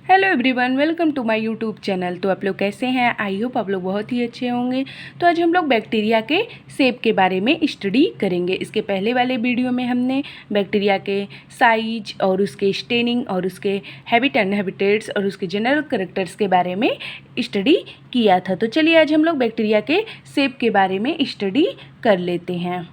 Hello everyone, welcome to my YouTube channel. तो आप लोग कैसे हैं? आई होप आप लोग बहुत ही अच्छे होंगे। तो आज हम लोग बैक्टीरिया के शेप के बारे में स्टडी करेंगे। इसके पहले वाले वीडियो में हमने बैक्टीरिया के साइज और उसके स्टेनिंग और उसके हैबिट एंड हैबिटेट्स और उसके जनरल कैरेक्टर्स के बारे में स्टडी किया था। तो चलिए आज हम लोग बैक्टीरिया के शेप के बारे में स्टडी कर लेते हैं।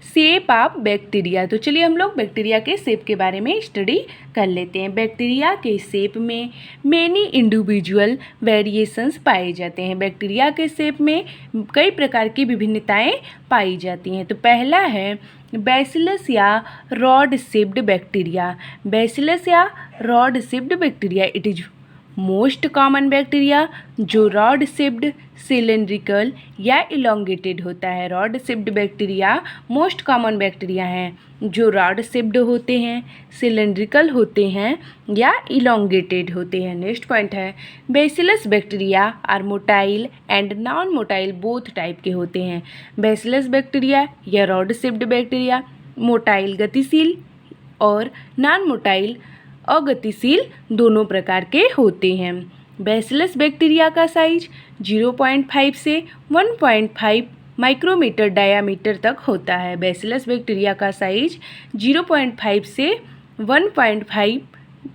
Shape of bacteria. तो चलिए हम लोग बैक्टीरिया के शेप के बारे में स्टडी कर लेते हैं। बैक्टीरिया के शेप में मेनी इंडिविजुअल वेरिएशंस पाए जाते हैं। बैक्टीरिया के शेप में कई प्रकार की विभिन्नताएं पाई जाती हैं। तो पहला है बैसिलस या रॉड शेप्ड बैक्टीरिया। बैसिलस या rod shaped bacteria it is most common bacteria जो रॉड शेप्ड, सिलेंड्रिकल या इलोंगेटेड होता है। Rod shaped bacteria most common bacteria हैं जो रॉड शेप्ड होते हैं, सिलेंड्रिकल होते हैं या इलोंगेटेड होते हैं। नेक्स्ट पॉइंट है bacillus bacteria are motile and non motile both type के होते हैं। बैसिलस बैक्टीरिया या रॉड शेप्ड बैक्टीरिया मोटाइल गतिशील और नॉन मोटाइल अगतिशील दोनों प्रकार के होते हैं। बैसिलस बैक्टीरिया का साइज 0.5 से 1.5 माइक्रोमीटर डायामीटर तक होता है। बैसिलस बैक्टीरिया का साइज 0.5 से 1.5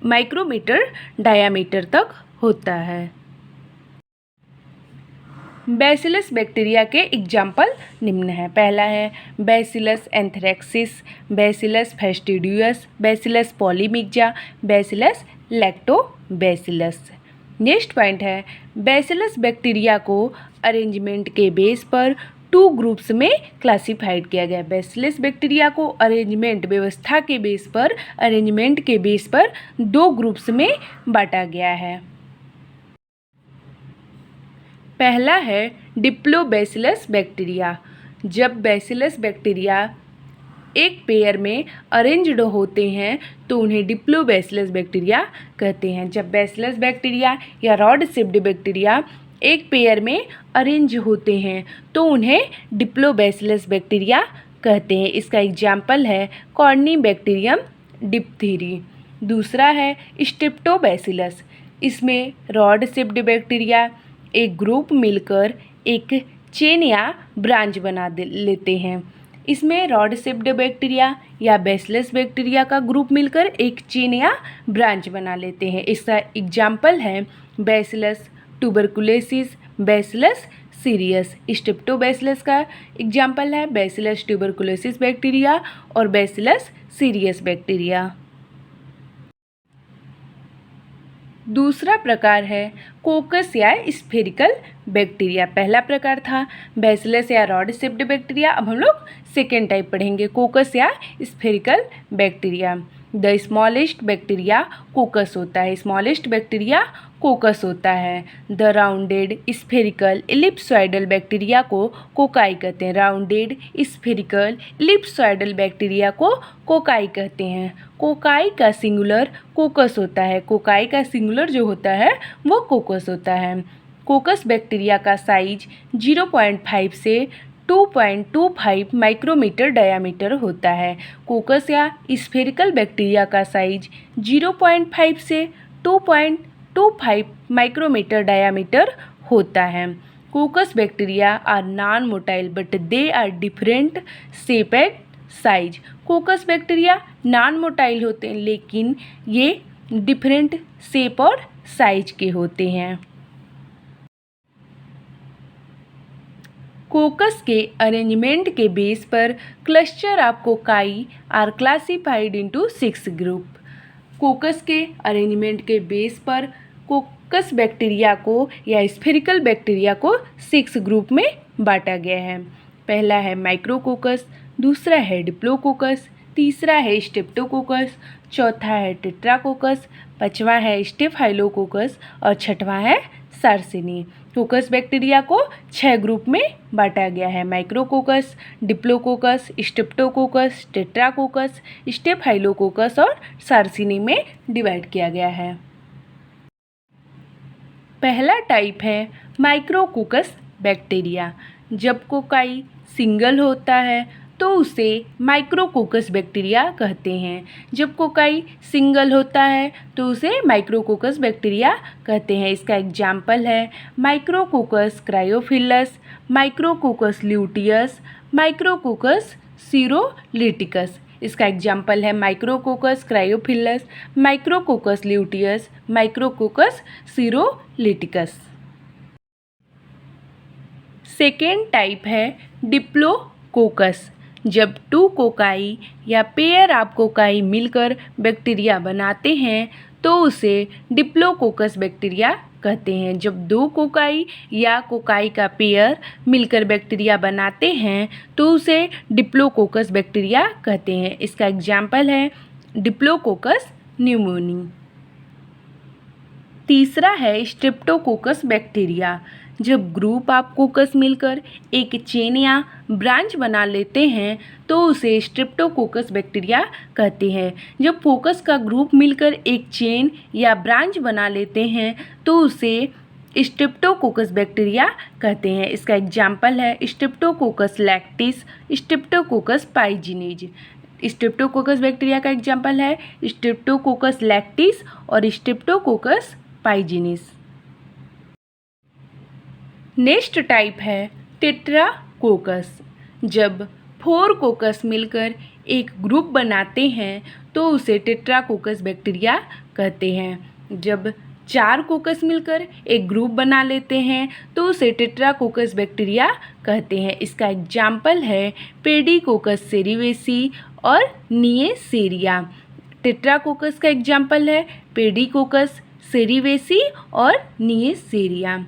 माइक्रोमीटर डायामीटर तक होता है। बैसिलस बैक्टीरिया के एग्जाम्पल निम्न है। पहला है Bacillus anthracis, Bacillus fastidiosus, Bacillus polymyxa, Bacillus lactobacillus. Next point है बैसिलस बैक्टीरिया को अरेंजमेंट के बेस पर 2 ग्रुप्स में क्लासिफाइड किया गया है। बैसिलस बैक्टीरिया को अरेंजमेंट व्यवस्था के बेस पर 2 ग्रुप्स में बांटा गया है। पहला है डिप्लोबैसिलस बैक्टीरिया। जब बैसिलस बैक्टीरिया एक पेयर में अरेंज्ड होते हैं तो उन्हें डिप्लोबैसिलस बैक्टीरिया कहते हैं। जब बैसिलस बैक्टीरिया या रॉड शेप्ड बैक्टीरिया एक पेयर में अरेंज होते हैं तो उन्हें डिप्लोबैसिलस बैक्टीरिया कहते हैं। इसका एग्जाम्पल है कॉर्निबैक्टीरियम डिप्थीरी। दूसरा है स्ट्रेप्टोबैसिलस। इसमें रॉड शेप्ड बैक्टीरिया एक ग्रुप मिलकर एक चेन या ब्रांच बना लेते हैं। इसमें रॉड शेप्ड बैक्टीरिया या बैसिलस बैक्टीरिया का ग्रुप मिलकर एक चेन या ब्रांच बना लेते हैं। इसका एग्जाम्पल है बैसिलस ट्यूबरकुलोसिस, बैसिलस सीरियस। स्ट्रेप्टोबैसिलस का एग्जाम्पल है बैसिलस ट्यूबरकुलोसिस बैक्टीरिया और बैसिलस सीरियस बैक्टीरिया। दूसरा प्रकार है कोकस या स्फेरिकल बैक्टीरिया। पहला प्रकार था बैसिलस या रॉड शेप्ड बैक्टीरिया। अब हम लोग सेकेंड टाइप पढ़ेंगे कोकस या spherical bacteria. The smallest bacteria कोकस होता है। स्मॉलेस्ट बैक्टीरिया कोकस होता है। द राउंडेड स्फेरिकल इलिप्सॉइडल बैक्टीरिया को कोकाई कहते हैं। राउंडेड स्फेरिकल इलिप्सॉइडल बैक्टीरिया को कोकाई कहते हैं। कोकाई का सिंगुलर कोकस होता है। कोकाई का सिंगुलर जो होता है वो कोकस होता है। कोकस बैक्टीरिया का साइज 0.5 से 2.25 माइक्रोमीटर डायामीटर होता है। कोकस या स्फेरिकल बैक्टीरिया का साइज 0.5 से 2.25 माइक्रोमीटर डायामीटर होता है। Coccus bacteria are non motile but they are different shape and size. Coccus bacteria non motile होते हैं लेकिन ये डिफरेंट शेप और साइज के होते हैं। कोकस के अरेंजमेंट के बेस पर cluster of cocci are classified into 6 group. Coccus के अरेंजमेंट के बेस पर कोकस बैक्टीरिया को या स्फेरिकल बैक्टीरिया को 6 ग्रुप में बांटा गया है। पहला है माइक्रोकोकस, दूसरा है डिप्लोकोकस, तीसरा है स्ट्रेप्टोकोकस, चौथा है टेट्राकोकस, पांचवा है स्टेफाइलोकोकस और छठवां है सार्सिनी। कोकस बैक्टीरिया को 6 ग्रुप में बांटा गया है। Micrococcus, diplococcus, Streptococcus, tetracoccus, staphylococcus और सार्सिनी में डिवाइड किया गया है। पहला टाइप है माइक्रोकोकस बैक्टीरिया। जब कोकाई सिंगल होता है तो उसे माइक्रोकोकस बैक्टीरिया कहते हैं। जब कोकाई सिंगल होता है तो उसे माइक्रोकोकस बैक्टीरिया कहते हैं। इसका एग्जाम्पल है Micrococcus cryophilus, Micrococcus luteus, Micrococcus serolyticus. इसका एग्जाम्पल है Micrococcus cryophilus, Micrococcus luteus, Micrococcus serolyticus. Second type है डिप्लोकोकस। जब 2 कोकाई या पेयर ऑफ कोकाई मिलकर बैक्टीरिया बनाते हैं तो उसे डिप्लोकोकस बैक्टीरिया कहते हैं। जब 2 कोकाई या कोकाई का पेयर मिलकर बैक्टीरिया बनाते हैं तो उसे डिप्लोकोकस बैक्टीरिया कहते हैं। इसका एग्जाम्पल है डिप्लोकोकस न्यूमोनी। तीसरा है स्ट्रेप्टोकोकस बैक्टीरिया। जब ग्रुप ऑफ कोकस मिलकर एक चेन या ब्रांच बना लेते हैं तो उसे स्ट्रेप्टोकोकस बैक्टीरिया कहते हैं। जब कोकस का ग्रुप मिलकर एक चेन या ब्रांच बना लेते हैं तो उसे स्ट्रेप्टोकोकस बैक्टीरिया कहते हैं। इसका एग्जाम्पल है Streptococcus lactis, Streptococcus pyogenes. Streptococcus bacteria का एग्जाम्पल है स्ट्रेप्टोकोकस लैक्टिस और स्ट्रेप्टोकोकस पाइजिनिस। नेक्स्ट टाइप है टेट्राकोकस। जब 4 कोकस मिलकर एक ग्रुप बनाते हैं तो उसे टेट्राकोकस बैक्टीरिया कहते हैं। जब 4 कोकस मिलकर एक ग्रुप बना लेते हैं तो उसे टेट्राकोकस बैक्टीरिया कहते हैं। इसका एग्जाम्पल है पेडिकोकस सेरिवेसी और निएसेरिया। टेट्राकोकस का एग्जाम्पल है पेडिकोकस सेरिवेसी और निएसेरिया।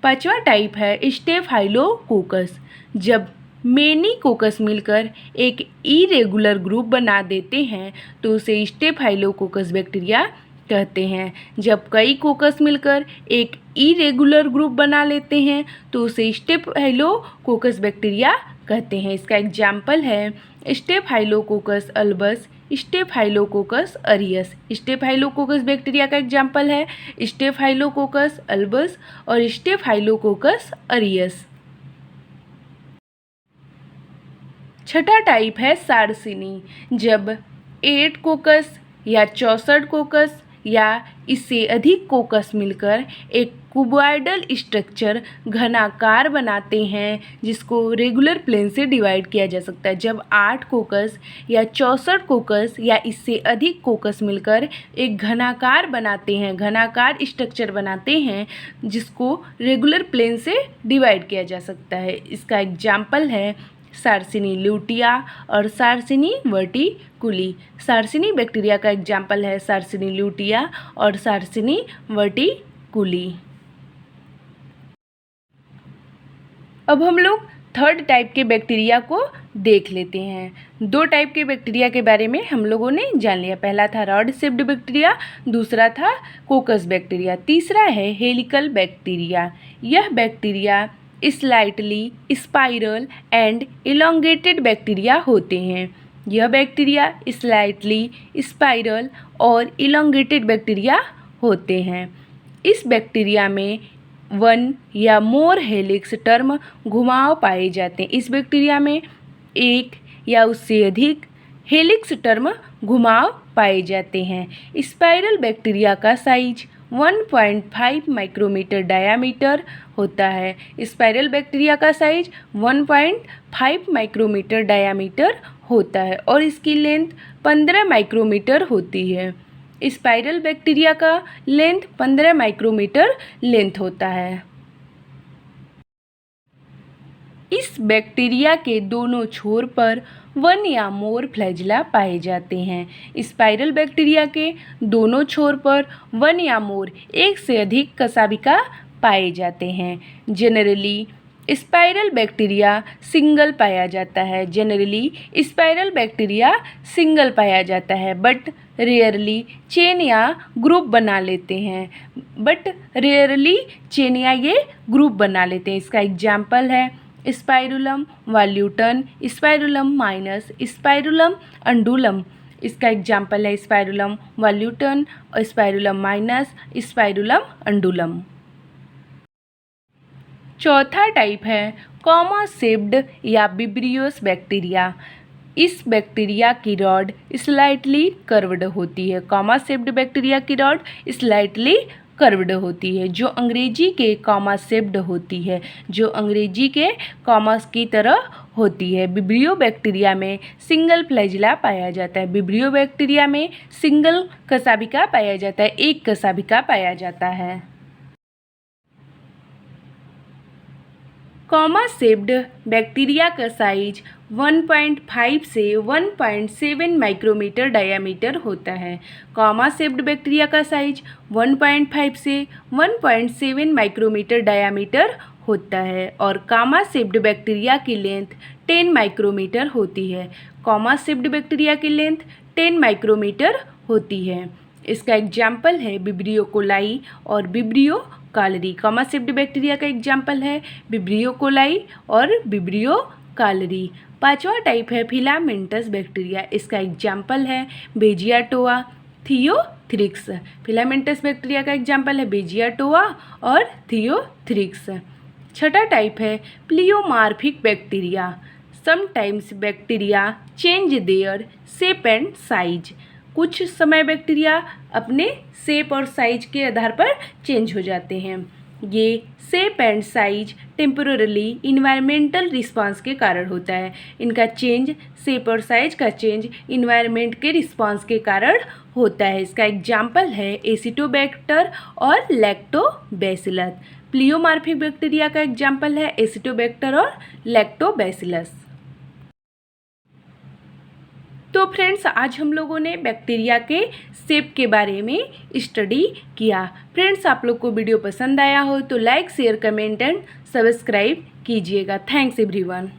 पांचवा टाइप है स्टेफाइलोकोकस। जब मेनी कोकस मिलकर एक इरेगुलर ग्रुप बना देते हैं तो उसे स्टेफाइलोकोकस बैक्टीरिया कहते हैं। जब कई कोकस मिलकर एक इरेगुलर ग्रुप बना लेते हैं तो उसे स्टेफाइलोकोकस बैक्टीरिया कहते हैं। इसका एग्जाम्पल है staphylococcus albus, staphylococcus aureus. Staphylococcus bacteria का एग्जाम्पल है स्टेफाइलोकोकस अल्बस और स्टेफाइलोकोकस अरियस। छठा टाइप है सार्सिनी। जब 8 कोकस या 64 कोकस या इससे अधिक कोकस मिलकर एक क्यूबॉइडल स्ट्रक्चर घनाकार बनाते हैं जिसको रेगुलर प्लेन से डिवाइड किया जा सकता है। जब 8 कोकस या 64 कोकस या इससे अधिक कोकस मिलकर एक घनाकार बनाते हैं, घनाकार स्ट्रक्चर बनाते हैं जिसको रेगुलर प्लेन से डिवाइड किया जा सकता है। इसका एग्जाम्पल है सार्सिनी ल्यूटिया और सार्सिनी वर्टिकुली। सार्सिनी बैक्टीरिया का एग्जाम्पल है सार्सिनी ल्यूटिया और सार्सिनी वर्टिकुली। अब हम लोग थर्ड टाइप के बैक्टीरिया को देख लेते हैं। 2 टाइप के बैक्टीरिया के बारे में हम लोगों ने जान लिया। पहला था रॉड शेप्ड बैक्टीरिया, दूसरा था कोकस बैक्टीरिया, तीसरा है हेलिकल बैक्टीरिया। यह bacteria slightly spiral and elongated bacteria होते हैं। यह बैक्टीरिया स्लाइटली स्पाइरल और इलोंगेटेड बैक्टीरिया होते हैं। इस बैक्टीरिया में 1 या मोर हेलिक्स टर्म घुमाव पाए जाते हैं। इस बैक्टीरिया में 1 या उससे अधिक हेलिक्स टर्म घुमाव पाए जाते हैं। स्पाइरल बैक्टीरिया का साइज 1.5 माइक्रोमीटर डायामीटर होता है। स्पाइरल बैक्टीरिया का साइज 1.5 माइक्रोमीटर डायामीटर होता है और इसकी लेंथ 15 माइक्रोमीटर होती है। स्पाइरल बैक्टीरिया का लेंथ 15 माइक्रोमीटर लेंथ होता है। इस बैक्टीरिया के दोनों छोर पर 1 या मोर फ्लैजिला पाए जाते हैं। स्पाइरल बैक्टीरिया के दोनों छोर पर 1 या मोर, एक से अधिक कशाभिका पाए जाते हैं। जनरली स्पाइरल बैक्टीरिया सिंगल पाया जाता है। जनरली स्पाइरल बैक्टीरिया सिंगल पाया जाता है बट रेयरली चेन या ग्रुप बना लेते हैं। ये ग्रुप बना लेते हैं। इसका एग्जाम्पल है स्पाइरुलम वॉल्यूटन, स्पाइरुलम माइनस, स्पाइरुलम अंडुलम। इसका एग्जाम्पल है स्पाइरुलम वॉल्यूटन और स्पाइरुलम माइनस, स्पाइरुलम अंडुलम। चौथा टाइप है कॉमा शेप्ड या विब्रियोस बैक्टीरिया। इस बैक्टीरिया की रॉड स्लाइटली कर्व्ड होती है। कॉमा शेप्ड बैक्टीरिया की रॉड स्लाइटली कर्व्ड होती है, जो अंग्रेजी के कॉमा शेप्ड होती है, जो अंग्रेजी के कॉमा की तरह होती है। विब्रियो बैक्टीरिया में सिंगल फ्लैजिला पाया जाता है। विब्रियो बैक्टीरिया में सिंगल कशाभिका पाया जाता है, एक कशाभिका पाया जाता है। कॉमा शेप्ड बैक्टीरिया का साइज 1.5 से 1.7 माइक्रोमीटर डायामीटर होता है। कॉमा शेप्ड बैक्टीरिया का साइज 1.5 से 1.7 माइक्रोमीटर डायामीटर होता है और कॉमा शेप्ड बैक्टीरिया की लेंथ 10 माइक्रोमीटर होती है। कॉमा शेप्ड बैक्टीरिया की लेंथ 10 माइक्रोमीटर होती है। इसका एग्जाम्पल है विब्रियो कोलाई और Vibrio cholerae. Comma shaped bacteria का एग्जाम्पल है विब्रियो कोलाई और विब्रियो कालरी। पांचवा टाइप है फिलामेंटस बैक्टीरिया। इसका एग्जाम्पल है बेजियाटोआ थियोथ्रिक्स। फिलामेंटस बैक्टीरिया का एग्जाम्पल है बेजियाटोआ और थियोथ्रिक्स। छठा टाइप है pleomorphic bacteria. Sometimes bacteria change their shape and size. कुछ समय बैक्टीरिया अपने शेप और साइज के आधार पर चेंज हो जाते हैं। ये shape and size temporarily environmental response के कारण होता है। इनका चेंज, शेप और साइज का चेंज इन्वायरमेंट के रिस्पांस के कारण होता है। इसका एग्जाम्पल है एसिटोबैक्टर और लैक्टोबैसिलस। प्लियोमार्फिक बैक्टीरिया का एग्जाम्पल है एसिटोबैक्टर और लैक्टोबैसिलस। तो फ्रेंड्स, आज हम लोगों ने बैक्टीरिया के शेप के बारे में स्टडी किया। फ्रेंड्स, आप लोग को वीडियो पसंद आया हो तो like, share, comment and subscribe कीजिएगा। Thanks everyone.